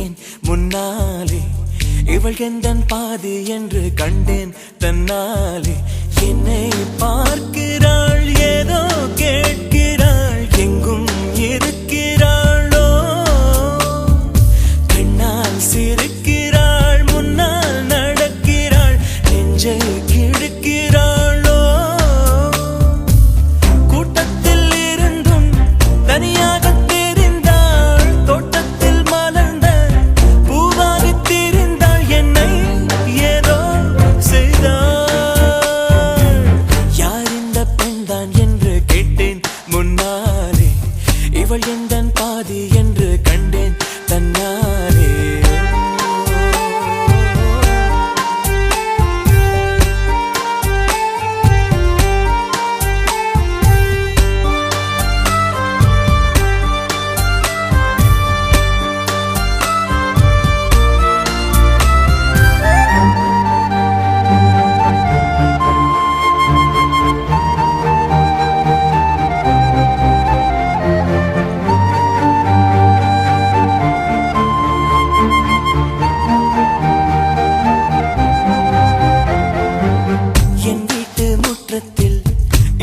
கேட்டேன் முன்னாலே, இவள் எந்தன் பாதி என்று கண்டேன் தன்னாலே. என்னை பார்க்கிறாள், ஏதோ கேட்கிறாள், எங்கும் இருக்கிறாளோ, கண்ணால் சிரிக்கிறாள், முன்னால் நடக்கிறாள், நெஞ்சை கிழக்கிறாளோ. கூட்டத்தில் இருந்தும் தனியாக தெரிந்தாள், தோட்டத்தில் மலர்ந்த பூவாக தெரிந்தாள், என்னை ஏதோ செய்தாள். யார் இந்த பெண்தான் என்று கேட்டேன் முன்னாலே, இவள் எந்தன் பாதி என்று கண்டேன் தன்னாலே.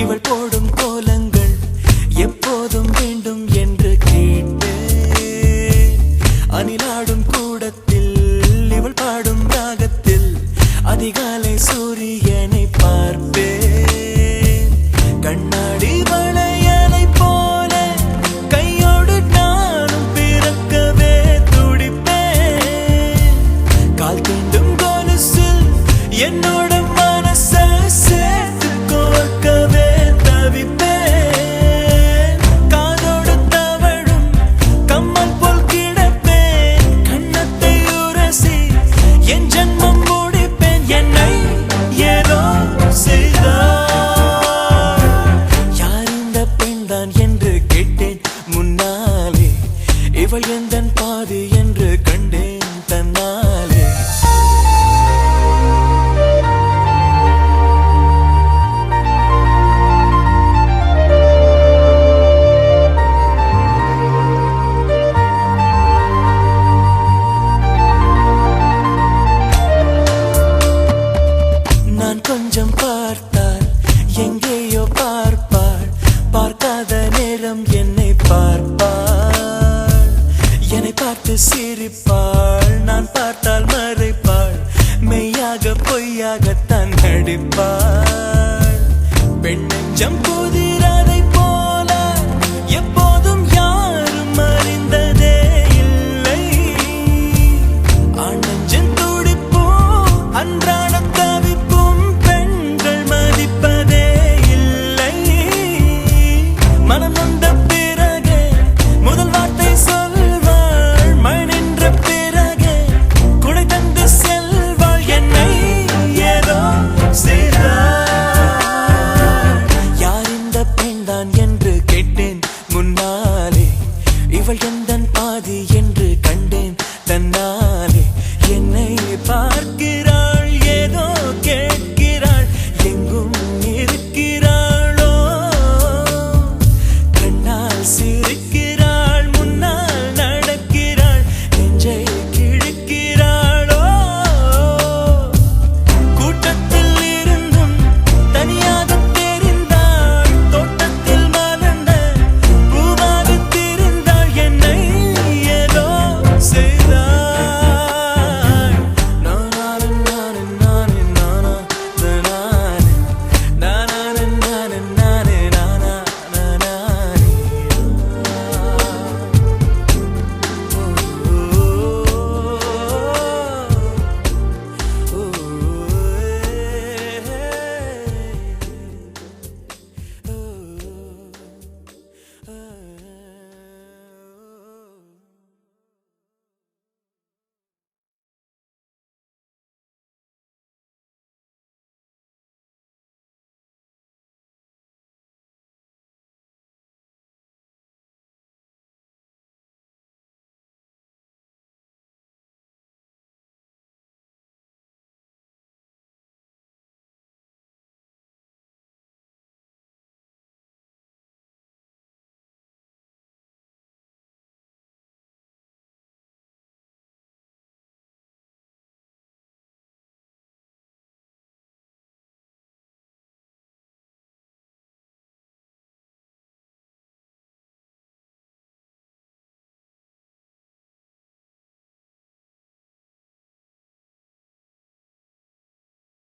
இவள் போடும் கோலங்கள் எப்போதும் வேண்டும் என்று கேட்டேன். அணிலாடும் கூடத்தில் இவள் பாடும் ராகத்தில் அதிகாலை சூரியனை பார்ப்பேன். கண்ணாடி வளையலை போல கையோடு நானும் பிறக்கவே துடிப்பேன். கால் தீண்டும் கொலுசில் என்னோட மனசை சேர்த்து கோர்க்கவே தவிப்பேன். காதோடு தவழும் கம்மல் போல் கிடப்பேன். கண்ணத்தை உரசி என் ஜன்மம் முடிப்பேன். என்னை ஏதோ செய்தாள். யார் இந்த பெண்தான் என்று கேட்டேன் முன்னாலே, இவள் எந்தன் பாதி என்று கண்டேன் தன்னாலே. கொஞ்சம் பார்த்தால் எங்கேயோ பார்ப்பாள், பார்க்காத நேரம் என்னை பார்ப்பாள். என்னை பார்த்து சிரிப்பாள், நான் பார்த்தால் மறைப்பாள், மெய்யாக பொய்யாகத்தான் நடிப்பாள். பெண் நெஞ்சம் புதிராதை போல எப்போதும் யாரும் அறிந்ததே இல்லை. ஆண் நெஞ்சம் துடிப்போ அன்றாட மனம் நொந்த பிறகு முதல் வார்த்தை சொல்வாள், மழை நின்ற பிறகு குடை தந்து செல்வாள். என்னை ஏதோ செய்தாள். யார் இந்த பெண்தான் என்று கேட்டேன் முன்னாலே, இவள் எந்தன் பாதி என்று கண்டேன் தன்னா